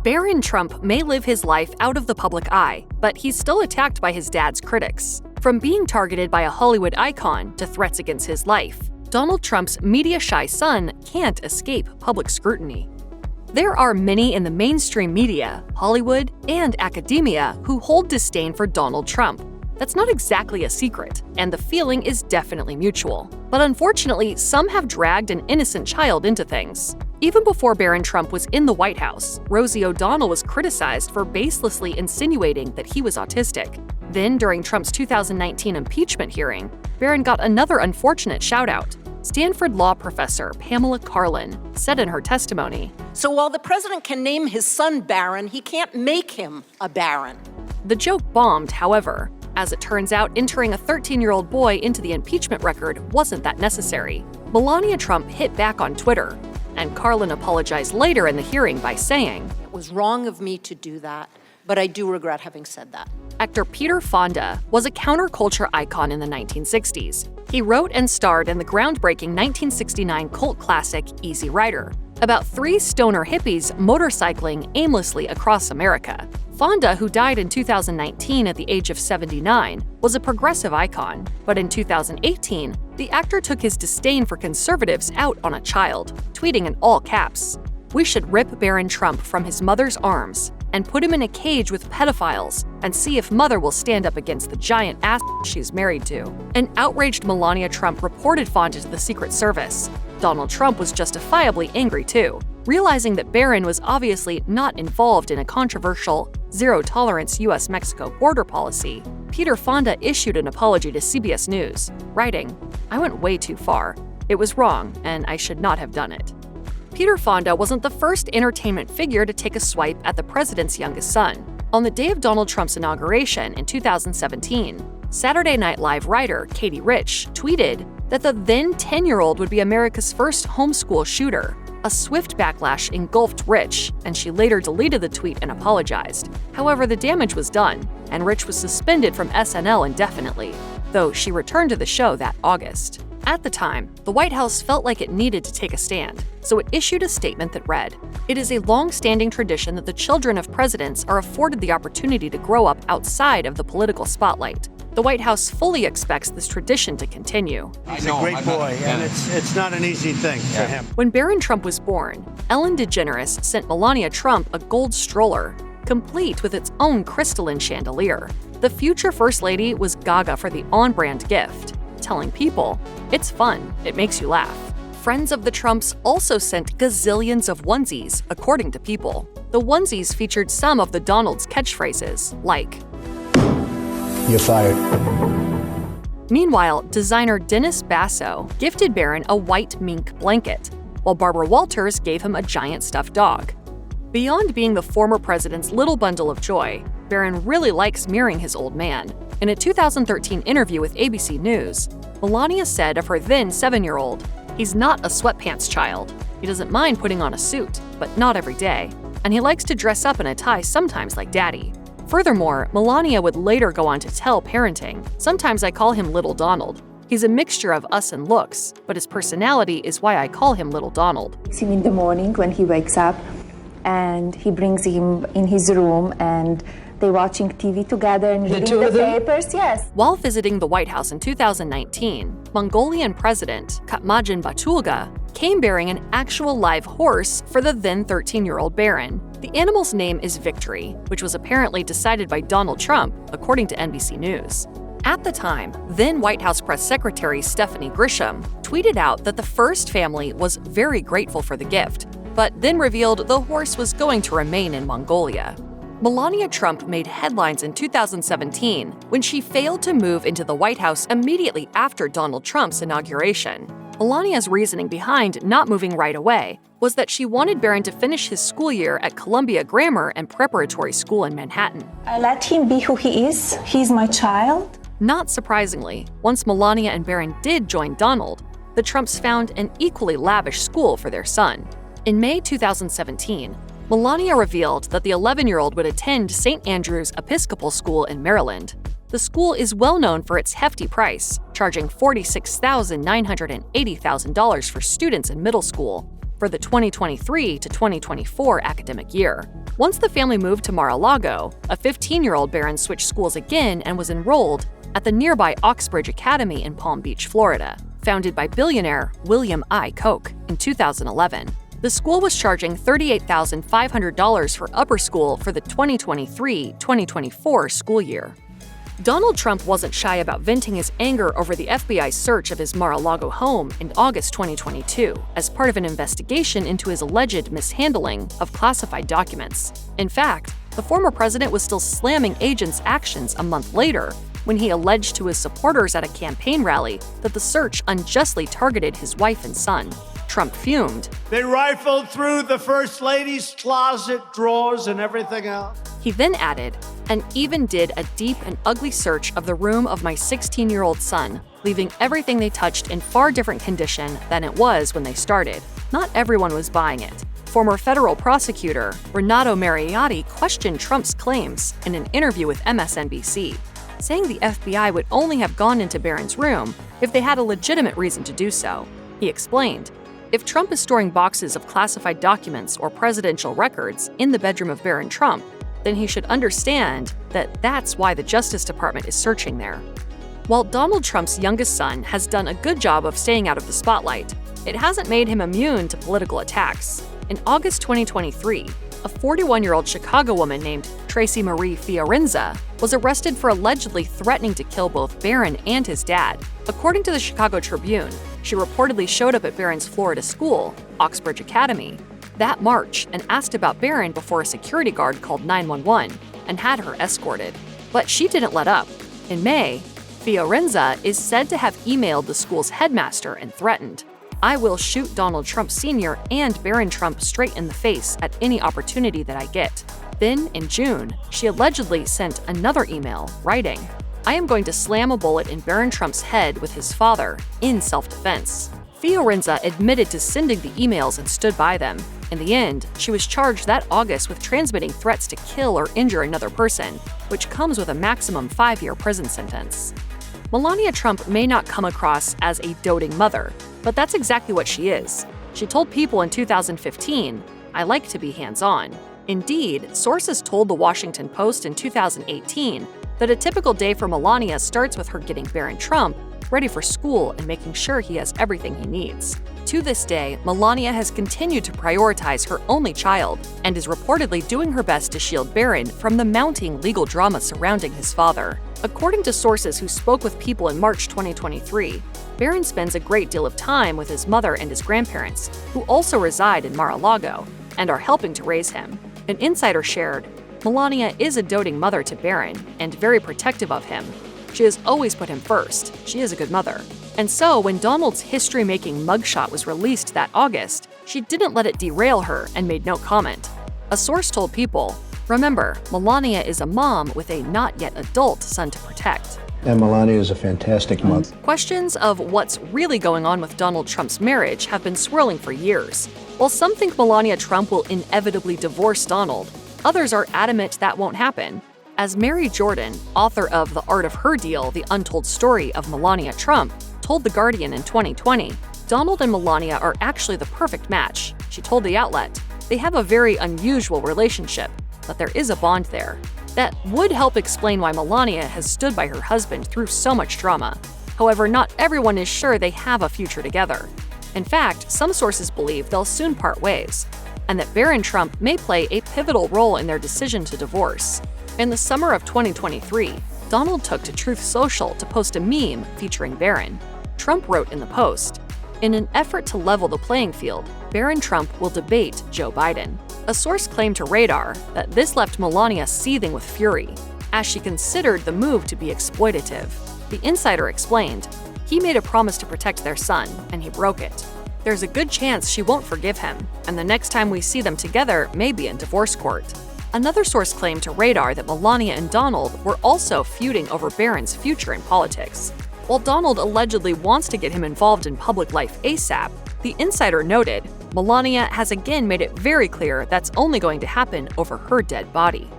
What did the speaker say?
Barron Trump may live his life out of the public eye, but he's still attacked by his dad's critics. From being targeted by a Hollywood icon to threats against his life, Donald Trump's media-shy son can't escape public scrutiny. There are many in the mainstream media, Hollywood, and academia who hold disdain for Donald Trump. That's not exactly a secret, and the feeling is definitely mutual. But unfortunately, some have dragged an innocent child into things. Even before Barron Trump was in the White House, Rosie O'Donnell was criticized for baselessly insinuating that he was autistic. Then, during Trump's 2019 impeachment hearing, Barron got another unfortunate shout-out. Stanford law professor Pamela Karlan said in her testimony, "So while the president can name his son Barron, he can't make him a Baron." The joke bombed, however. As it turns out, entering a 13-year-old boy into the impeachment record wasn't that necessary. Melania Trump hit back on Twitter, and Karlan apologized later in the hearing by saying, "It was wrong of me to do that, but I do regret having said that." Actor Peter Fonda was a counterculture icon in the 1960s. He wrote and starred in the groundbreaking 1969 cult classic Easy Rider, about three stoner hippies motorcycling aimlessly across America. Fonda, who died in 2019 at the age of 79, was a progressive icon, but in 2018, the actor took his disdain for conservatives out on a child, tweeting in all caps, "We should rip Barron Trump from his mother's arms and put him in a cage with pedophiles and see if mother will stand up against the giant ass she's married to." An outraged Melania Trump reported Fonda to the Secret Service. Donald Trump was justifiably angry too, realizing that Barron was obviously not involved in a controversial zero-tolerance U.S.-Mexico border policy. Peter Fonda issued an apology to CBS News, writing, "I went way too far. It was wrong, and I should not have done it." Peter Fonda wasn't the first entertainment figure to take a swipe at the president's youngest son. On the day of Donald Trump's inauguration in 2017, Saturday Night Live writer Katie Rich tweeted that the then 10-year-old would be America's first homeschool shooter. A swift backlash engulfed Rich, and she later deleted the tweet and apologized. However, the damage was done, and Rich was suspended from SNL indefinitely, though she returned to the show that August. At the time, the White House felt like it needed to take a stand, so it issued a statement that read, "It is a long-standing tradition that the children of presidents are afforded the opportunity to grow up outside of the political spotlight. The White House fully expects this tradition to continue." He's a great boy, and it's not an easy thing for him. When Barron Trump was born, Ellen DeGeneres sent Melania Trump a gold stroller, complete with its own crystalline chandelier. The future First Lady was gaga for the on-brand gift, telling people, "It's fun, it makes you laugh." Friends of the Trumps also sent gazillions of onesies, according to People. The onesies featured some of the Donald's catchphrases, like, "You're fired." Meanwhile, designer Dennis Basso gifted Barron a white mink blanket, while Barbara Walters gave him a giant stuffed dog. Beyond being the former president's little bundle of joy, Barron really likes mirroring his old man. In a 2013 interview with ABC News, Melania said of her then 7-year-old, "He's not a sweatpants child. He doesn't mind putting on a suit, but not every day. And he likes to dress up in a tie sometimes like Daddy." Furthermore, Melania would later go on to tell Parenting, "Sometimes I call him Little Donald. He's a mixture of us and looks, but his personality is why I call him Little Donald." Takes him in the morning when he wakes up, and he brings him in his room, and they're watching TV together and reading the papers, yes. While visiting the White House in 2019, Mongolian President Katmajan Batulga came bearing an actual live horse for the then 13-year-old Barron. The animal's name is Victory, which was apparently decided by Donald Trump, according to NBC News. At the time, then White House Press Secretary Stephanie Grisham tweeted out that the first family was very grateful for the gift, but then revealed the horse was going to remain in Mongolia. Melania Trump made headlines in 2017 when she failed to move into the White House immediately after Donald Trump's inauguration. Melania's reasoning behind not moving right away was that she wanted Barron to finish his school year at Columbia Grammar and Preparatory School in Manhattan. I let him be who he is. He's my child. Not surprisingly, once Melania and Barron did join Donald, the Trumps found an equally lavish school for their son. In May 2017, Melania revealed that the 11-year-old would attend St. Andrew's Episcopal School in Maryland. The school is well known for its hefty price, charging $46,980,000 for students in middle school for the 2023 to 2024 academic year. Once the family moved to Mar-a-Lago, a 15-year-old Barron switched schools again and was enrolled at the nearby Oxbridge Academy in Palm Beach, Florida, founded by billionaire William I. Koch in 2011. The school was charging $38,500 for upper school for the 2023-2024 school year. Donald Trump wasn't shy about venting his anger over the FBI's search of his Mar-a-Lago home in August 2022 as part of an investigation into his alleged mishandling of classified documents. In fact, the former president was still slamming agents' actions a month later when he alleged to his supporters at a campaign rally that the search unjustly targeted his wife and son. Trump fumed. They rifled through the First Lady's closet, drawers, and everything else. He then added, and even did a deep and ugly search of the room of my 16-year-old son, leaving everything they touched in far different condition than it was when they started. Not everyone was buying it. Former federal prosecutor Renato Mariotti questioned Trump's claims in an interview with MSNBC, saying the FBI would only have gone into Barron's room if they had a legitimate reason to do so. He explained, if Trump is storing boxes of classified documents or presidential records in the bedroom of Barron Trump, then he should understand that that's why the Justice Department is searching there. While Donald Trump's youngest son has done a good job of staying out of the spotlight, it hasn't made him immune to political attacks. In August 2023, a 41-year-old Chicago woman named Tracy Marie Fiorenza was arrested for allegedly threatening to kill both Barron and his dad. According to the Chicago Tribune, she reportedly showed up at Barron's Florida school, Oxbridge Academy, that March and asked about Barron before a security guard called 911 and had her escorted. But she didn't let up. In May, Fiorenza is said to have emailed the school's headmaster and threatened, I will shoot Donald Trump Sr. and Barron Trump straight in the face at any opportunity that I get. Then, in June, she allegedly sent another email, writing, I am going to slam a bullet in Barron Trump's head with his father, in self-defense. Fiorenza admitted to sending the emails and stood by them. In the end, she was charged that August with transmitting threats to kill or injure another person, which comes with a maximum 5-year prison sentence. Melania Trump may not come across as a doting mother, but that's exactly what she is. She told people in 2015, I like to be hands-on. Indeed, sources told the Washington Post in 2018 that a typical day for Melania starts with her getting Barron Trump ready for school and making sure he has everything he needs. To this day, Melania has continued to prioritize her only child and is reportedly doing her best to shield Barron from the mounting legal drama surrounding his father. According to sources who spoke with people in March 2023, Barron spends a great deal of time with his mother and his grandparents, who also reside in Mar-a-Lago and are helping to raise him. An insider shared, Melania is a doting mother to Barron and very protective of him. She has always put him first. She is a good mother. And so, when Donald's history-making mugshot was released that August, she didn't let it derail her and made no comment. A source told People, remember, Melania is a mom with a not-yet-adult son to protect. And Melania is a fantastic mother. Questions of what's really going on with Donald Trump's marriage have been swirling for years. While some think Melania Trump will inevitably divorce Donald, others are adamant that won't happen. As Mary Jordan, author of The Art of Her Deal, The Untold Story of Melania Trump, told The Guardian in 2020, Donald and Melania are actually the perfect match. She told the outlet, they have a very unusual relationship, but there is a bond there. That would help explain why Melania has stood by her husband through so much drama. However, not everyone is sure they have a future together. In fact, some sources believe they'll soon part ways, and that Barron Trump may play a pivotal role in their decision to divorce. In the summer of 2023, Donald took to Truth Social to post a meme featuring Barron. Trump wrote in the post, in an effort to level the playing field, Barron Trump will debate Joe Biden. A source claimed to Radar that this left Melania seething with fury, as she considered the move to be exploitative. The insider explained, he made a promise to protect their son, and he broke it. There's a good chance she won't forgive him, and the next time we see them together may be in divorce court. Another source claimed to Radar that Melania and Donald were also feuding over Barron's future in politics. While Donald allegedly wants to get him involved in public life ASAP, the insider noted, Melania has again made it very clear that's only going to happen over her dead body.